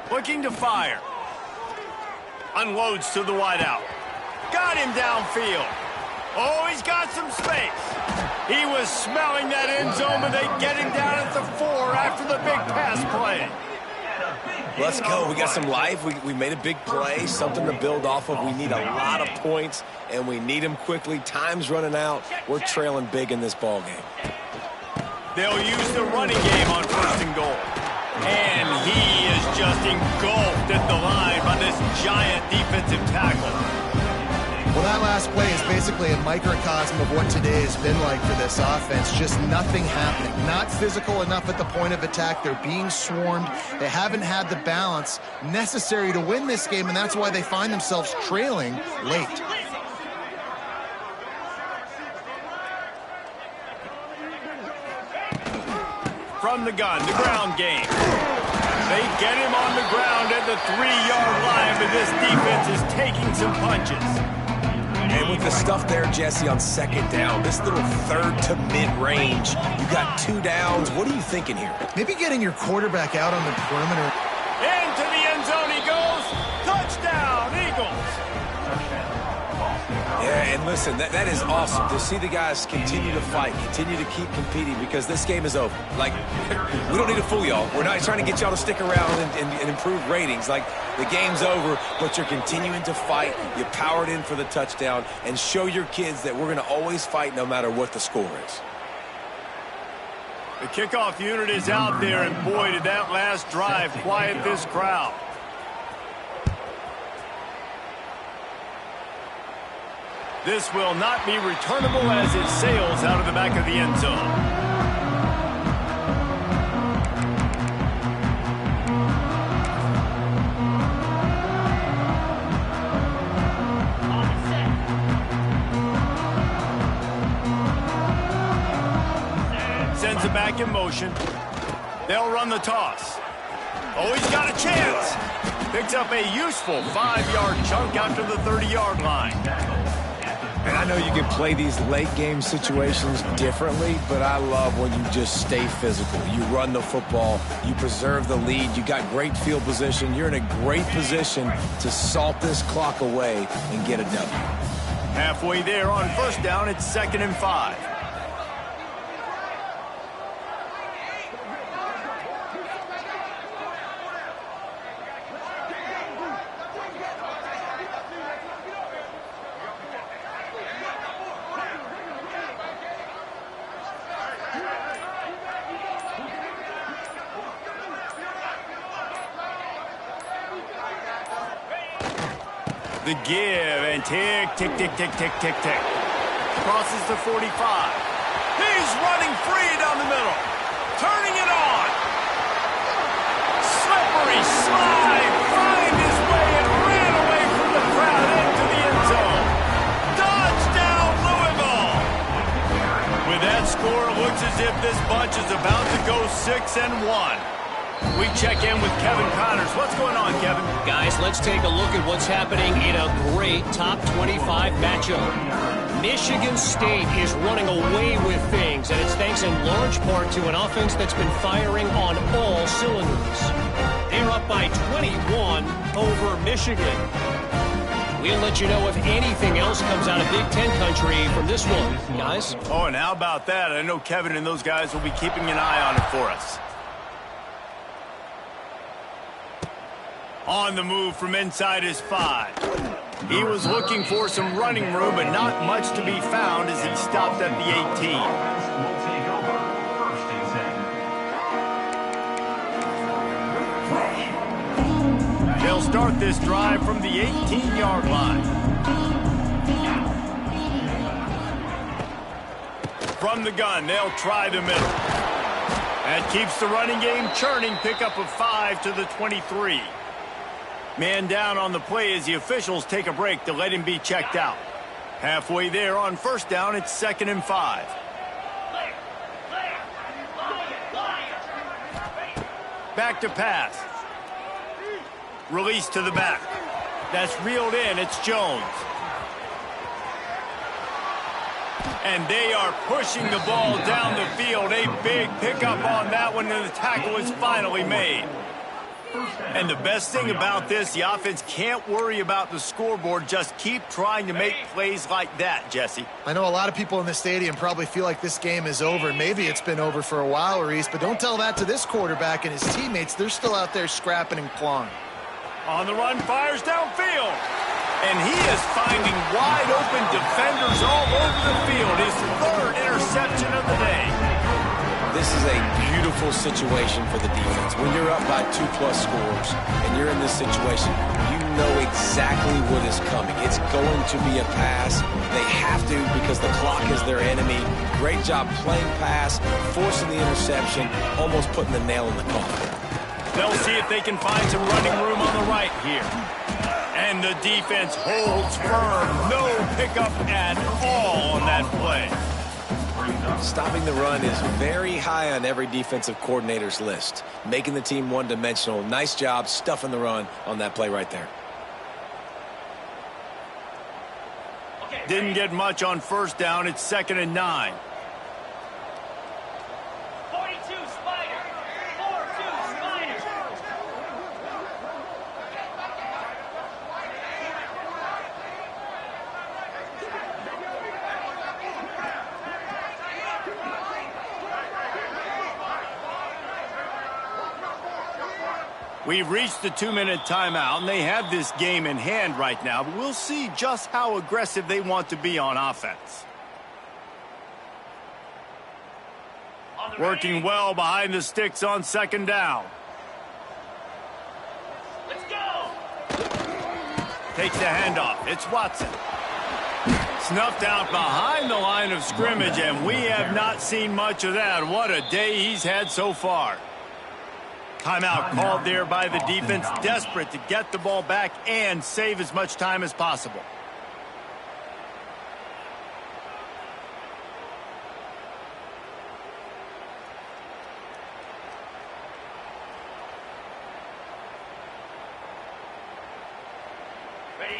Looking to fire. Unloads to the wideout. Got him downfield. Oh, he's got some space. He was smelling that end zone, but they get him down at the 4 after the big pass play. Let's go. We got some life. We made a big play, something to build off of. We need a lot of points, and we need them quickly. Time's running out. We're trailing big in this ball game. They'll use the running game on first and goal. And he is just engulfed at the line by this giant defensive tackle. Well, that last play is basically a microcosm of what today has been like for this offense. Just nothing happening. Not physical enough at the point of attack. They're being swarmed. They haven't had the balance necessary to win this game, and that's why they find themselves trailing late. From the gun, the ground game. They get him on the ground at the 3-yard line, but this defense is taking some punches. And with the stuff there, Jesse, on second down, this little third to mid-range, you got 2 downs. What are you thinking here? Maybe getting your quarterback out on the perimeter. Into the end zone he goes. Touchdown, Eagles. Yeah, and Listen, that is awesome to see the guys continue to fight, continue to keep competing, because this game is over. Like, we don't need to fool y'all. We're not trying to get y'all to stick around and improve ratings. Like, the game's over, but you're continuing to fight. You powered in for the touchdown, and show your kids that we're going to always fight no matter what the score is. The kickoff unit is out there, and boy, did that last drive quiet this crowd. This will not be returnable as it sails out of the back of the end zone. Sends it back in motion. They'll run the toss. Oh, he's got a chance. Picks up a useful 5-yard chunk out to the 30-yard line. And I know you can play these late game situations differently, but I love when you just stay physical. You run the football, you preserve the lead, you got great field position. You're in a great position to salt this clock away and get a W. Halfway there on first down, it's 2nd and 5. The give, and tick, tick, tick, tick, tick, tick, tick. Crosses the 45. He's running free down the middle. Turning it on. Slippery slide. Find his way and ran away from the crowd into the end zone. Touchdown, Louisville. With that score, it looks as if this bunch is about to go 6-1. We check in with Kevin Connors. What's going on, Kevin? Guys, let's take a look at what's happening in a great top 25 matchup. Michigan State is running away with things, and it's thanks in large part to an offense that's been firing on all cylinders. They're up by 21 over Michigan. We'll let you know if anything else comes out of Big Ten country from this one, guys. Oh, and how about that? I know Kevin and those guys will be keeping an eye on it for us. On the move from inside his 5. He was looking for some running room, but not much to be found as he stopped at the 18. They'll start this drive from the 18-yard line. From the gun, they'll try the middle. That keeps the running game churning. Pickup of 5 to the 23. Man down on the play as the officials take a break to let him be checked out. Halfway there on first down, it's 2nd and 5. Back to pass. Release to the back. That's reeled in. It's Jones. And they are pushing the ball down the field. A big pickup on that one, and the tackle is finally made. And the best thing about this, the offense can't worry about the scoreboard. Just keep trying to make plays like that, Jesse. I know a lot of people in the stadium probably feel like this game is over. Maybe it's been over for a while, Reese, but don't tell that to this quarterback and his teammates. They're still out there scrapping and clawing. On the run, fires downfield. And he is finding wide open defenders all over the field. His 3rd interception of the day. This is a beautiful situation for the defense. When you're up by 2+ scores and you're in this situation, you know exactly what is coming. It's going to be a pass. They have to because the clock is their enemy. Great job playing pass, forcing the interception, almost putting the nail in the coffin. They'll see if they can find some running room on the right here. And the defense holds firm. No pickup at all on that play. Stopping the run is very high on every defensive coordinator's list. Making the team one-dimensional. Nice job stuffing the run on that play right there. Didn't get much on first down. It's 2nd and 9. 42 Spider. 4-2 Spider. We've reached the 2-minute timeout, and they have this game in hand right now, but we'll see just how aggressive they want to be on offense. Working well behind the sticks on 2nd down. Let's go! Takes the handoff. It's Watson. Snuffed out behind the line of scrimmage, and we have not seen much of that. What a day he's had so far. Timeout called there by the defense, desperate to get the ball back and save as much time as possible.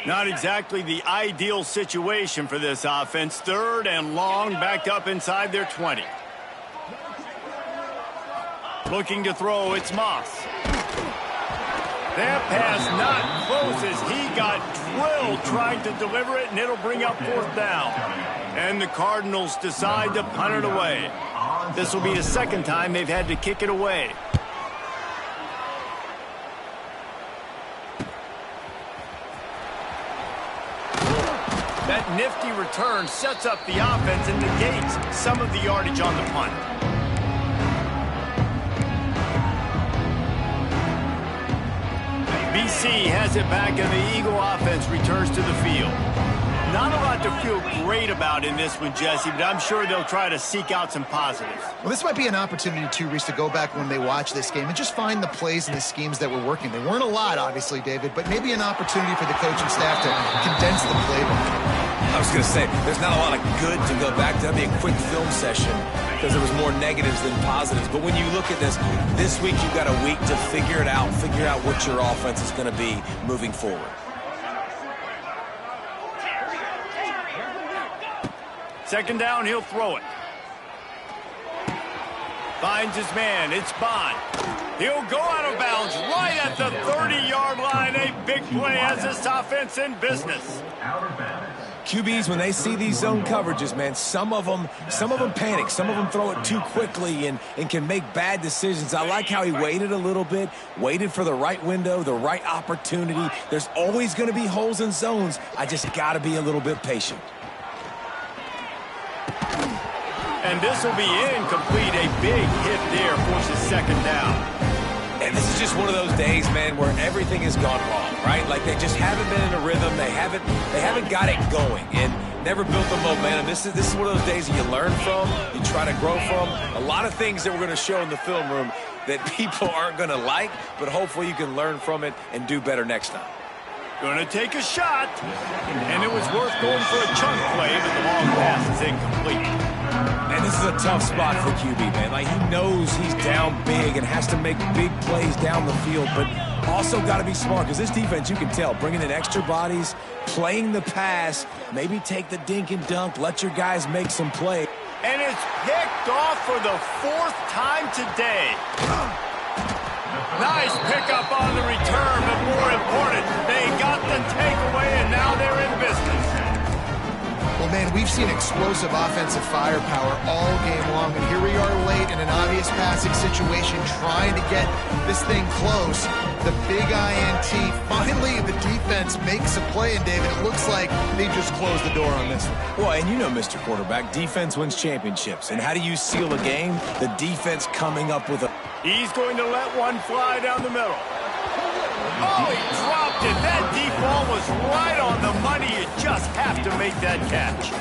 Not exactly the ideal situation for this offense. 3rd and long, backed up inside their 20. Looking to throw, it's Moss. That pass not close as he got drilled trying to deliver it, and it'll bring up 4th down. And the Cardinals decide to punt it away. This will be the 2nd time they've had to kick it away. That nifty return sets up the offense and negates some of the yardage on the punt. BC has it back, and the Eagle offense returns to the field. Not a lot to feel great about in this one, Jesse, but I'm sure they'll try to seek out some positives. Well, this might be an opportunity, too, Reese, to go back when they watch this game and just find the plays and the schemes that were working. They weren't a lot, obviously, David, but maybe an opportunity for the coaching staff to condense the playbook. I was going to say, there's not a lot of good to go back to. That'd be a quick film session because there was more negatives than positives. But when you look at this week you've got a week to figure it out, figure out what your offense is going to be moving forward. 2nd down, he'll throw it. Finds his man. It's Bond. He'll go out of bounds right at the 30-yard line. A big play has this offense in business. QBs, when they see these zone coverages, man, some of them panic. Some of them throw it too quickly and can make bad decisions. I like how he waited a little bit, waited for the right window, the right opportunity. There's always going to be holes in zones. I just got to be a little bit patient. And this will be incomplete. A big hit there forces 2nd down. And this is just one of those days, man, where everything has gone wrong, right? Like they just haven't been in a rhythm. They haven't got it going and never built the momentum. This is one of those days that you learn from, you try to grow from. A lot of things that we're going to show in the film room that people aren't going to like, but hopefully you can learn from it and do better next time. Going to take a shot, and it was worth going for a chunk play, but the long pass is incomplete. And this is a tough spot for QB, man. Like, he knows he's down big and has to make big plays down the field, but also got to be smart because this defense, you can tell, bringing in extra bodies, playing the pass, maybe take the dink and dunk, let your guys make some plays. And it's picked off for the 4th time today. Nice pickup on the return, but more important, they got the takeaway, and now they're in business. Well, man, we've seen explosive offensive firepower all game long, and here we are late in an obvious passing situation trying to get this thing close. The big INT, finally the defense makes a play, and David, it looks like they just closed the door on this one. Well, and you know, Mr. Quarterback, defense wins championships. And how do you seal a game? The defense coming up with a... He's going to let one fly down the middle. Oh, he dropped it. That deep ball was right on the money. You just have to make that catch.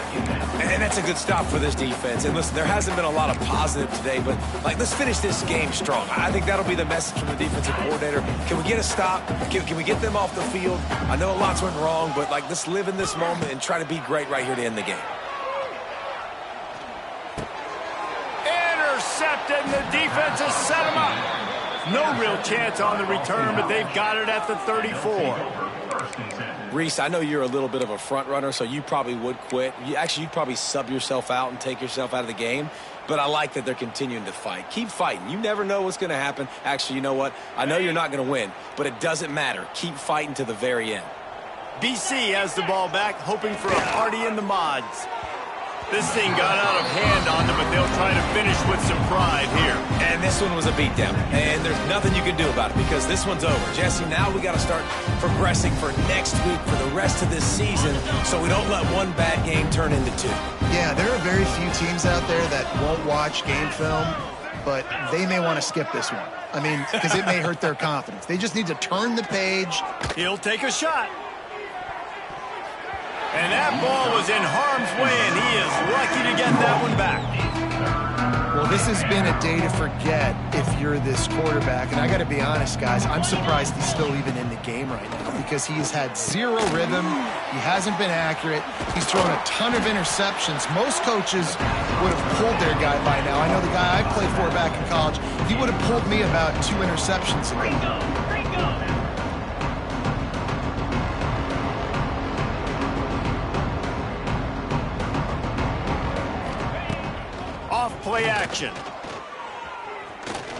And that's a good stop for this defense. And listen, there hasn't been a lot of positive today, but like, let's finish this game strong. I think that'll be the message from the defensive coordinator. Can we get a stop? Can we get them off the field? I know lots went wrong, but like, let's live in this moment and try to be great right here to end the game. Intercepted, and the defense has set him up. No real chance on the return, but they've got it at the 34. Reese, I know you're a little bit of a front runner, so you probably would quit. You'd probably sub yourself out and take yourself out of the game. But I like that they're continuing to fight. Keep fighting. You never know what's going to happen. Actually, you know what? I know you're not going to win, but it doesn't matter. Keep fighting to the very end. BC has the ball back, hoping for a party in the mods. This thing got out of hand on them, but they'll try to finish with some pride here. And this one was a beatdown. And there's nothing you can do about it because this one's over. Jesse, now we got to start progressing for next week for the rest of this season so we don't let one bad game turn into two. Yeah, there are very few teams out there that won't watch game film, but they may want to skip this one. I mean, because it may hurt their confidence. They just need to turn the page. He'll take a shot. And that ball was in harm's way, and he is lucky to get that one back. Well, this has been a day to forget if you're this quarterback. And I got to be honest, guys, I'm surprised he's still even in the game right now because he's had zero rhythm. He hasn't been accurate. He's thrown a ton of interceptions. Most coaches would have pulled their guy by now. I know the guy I played for back in college, he would have pulled me about 2 interceptions ago. Play action.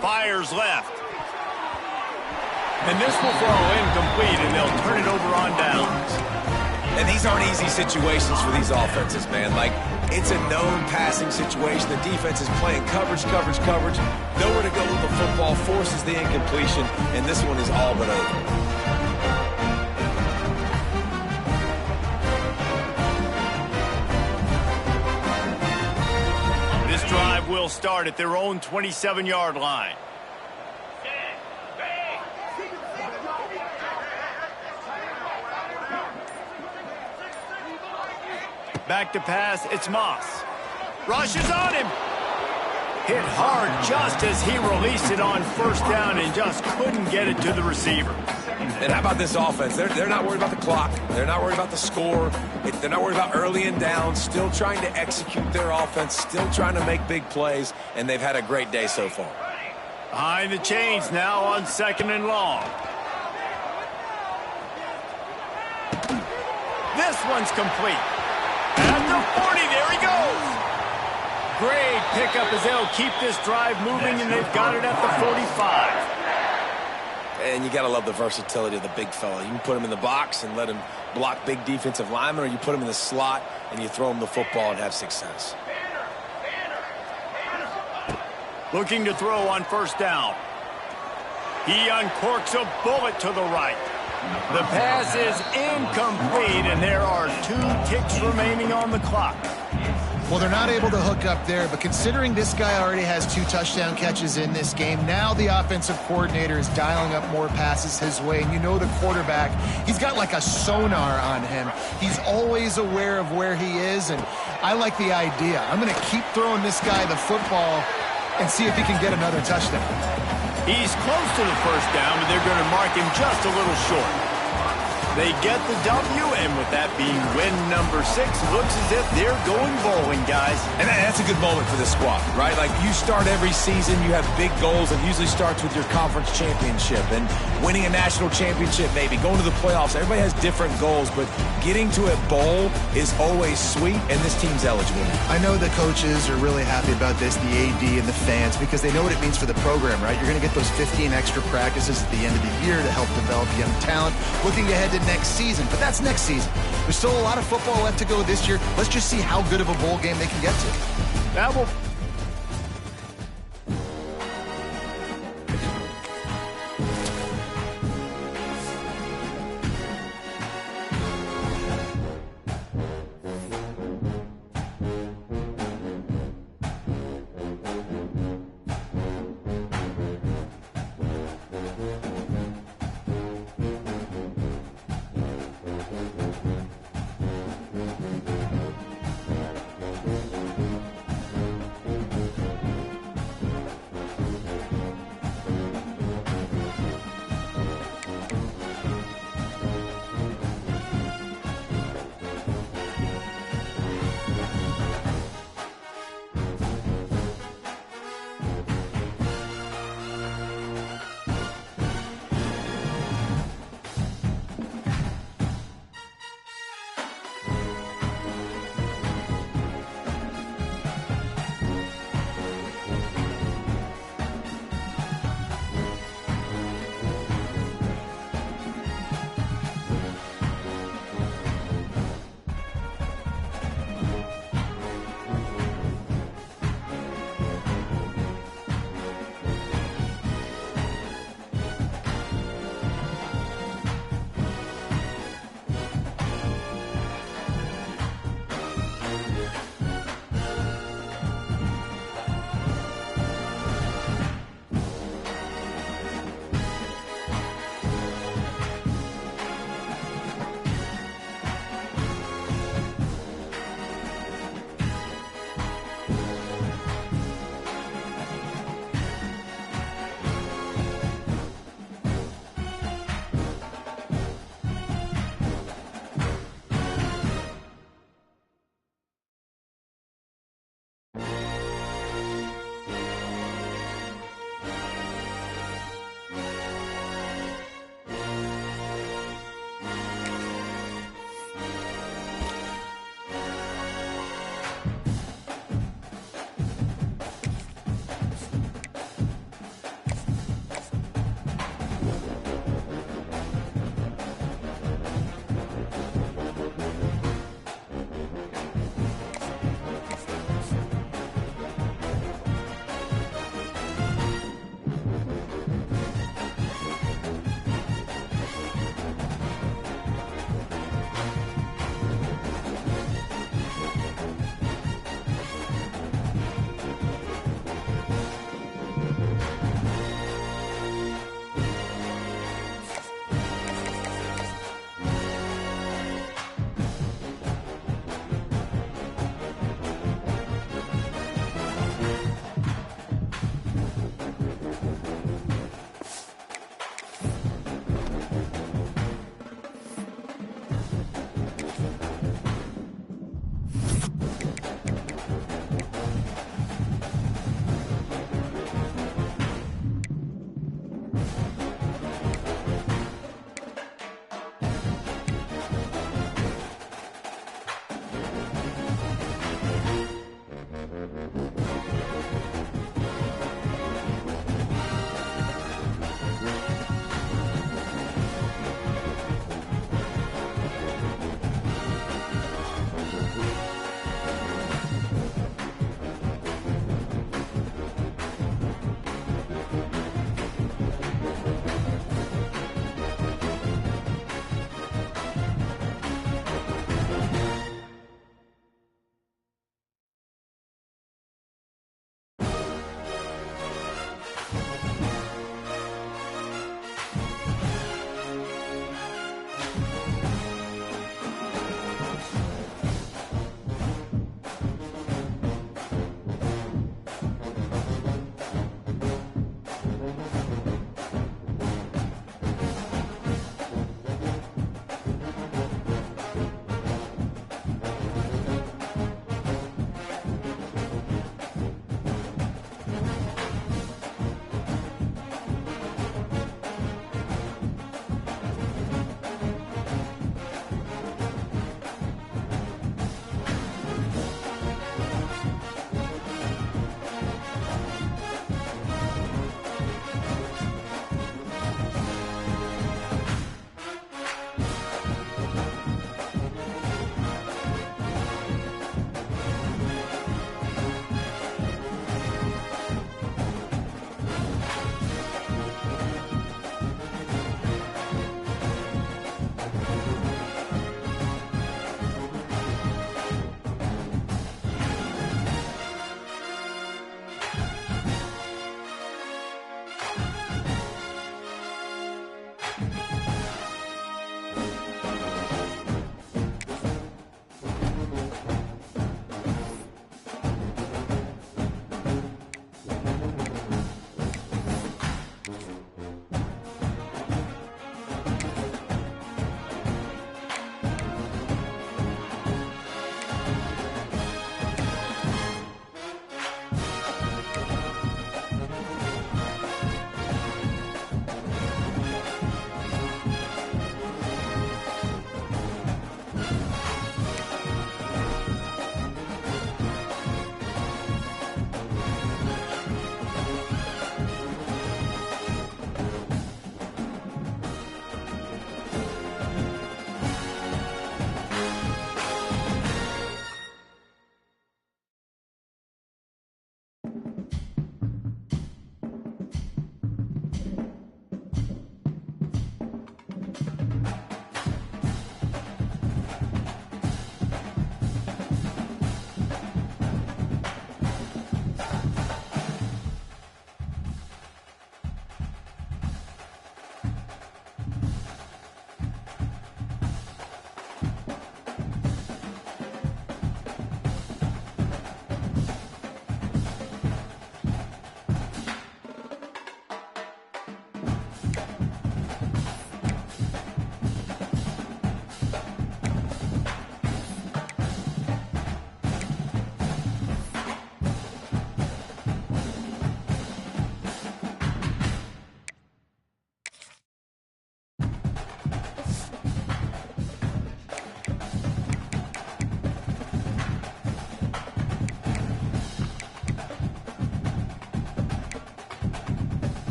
Fires left. And this will throw incomplete, and they'll turn it over on downs. And these aren't easy situations for these offenses, man. Like, it's a known passing situation. The defense is playing coverage. Nowhere to go with the football, forces the incompletion, and this one is all but over. Drive will start at their own 27-yard line. Back to pass, it's Moss. Rushes on him. Hit hard just as he released it on first down and just couldn't get it to the receiver. And how about this offense? They're not worried about the clock. They're not worried about the score. They're not worried about early and down. Still trying to execute their offense. Still trying to make big plays. And they've had a great day so far. Behind the chains now on 2nd and long. This one's complete. At the 40, there he goes. Great pickup as they'll keep this drive moving, and they've got it at the 45. And you got to love the versatility of the big fella. You can put him in the box and let him block big defensive linemen, or you put him in the slot and you throw him the football and have success. Looking to throw on first down. He uncorks a bullet to the right. The pass is incomplete, and there are 2 ticks remaining on the clock. Well, they're not able to hook up there, but considering this guy already has 2 touchdown catches in this game, now the offensive coordinator is dialing up more passes his way. And you know the quarterback, he's got like a sonar on him. He's always aware of where he is, and I like the idea. I'm going to keep throwing this guy the football and see if he can get another touchdown. He's close to the first down, but they're going to mark him just a little short. They get the W, and with that being win number 6, looks as if they're going bowling, guys. And that's a good moment for this squad, right? Like, you start every season, you have big goals. It usually starts with your conference championship and winning a national championship, maybe going to the playoffs. Everybody has different goals, but getting to a bowl is always sweet, and this team's eligible. I know the coaches are really happy about this, the AD and the fans, because they know what it means for the program, right? You're going to get those 15 extra practices at the end of the year to help develop young talent. Looking ahead to next season, but that's next season. There's still a lot of football left to go this year. Let's just see how good of a bowl game they can get to. That will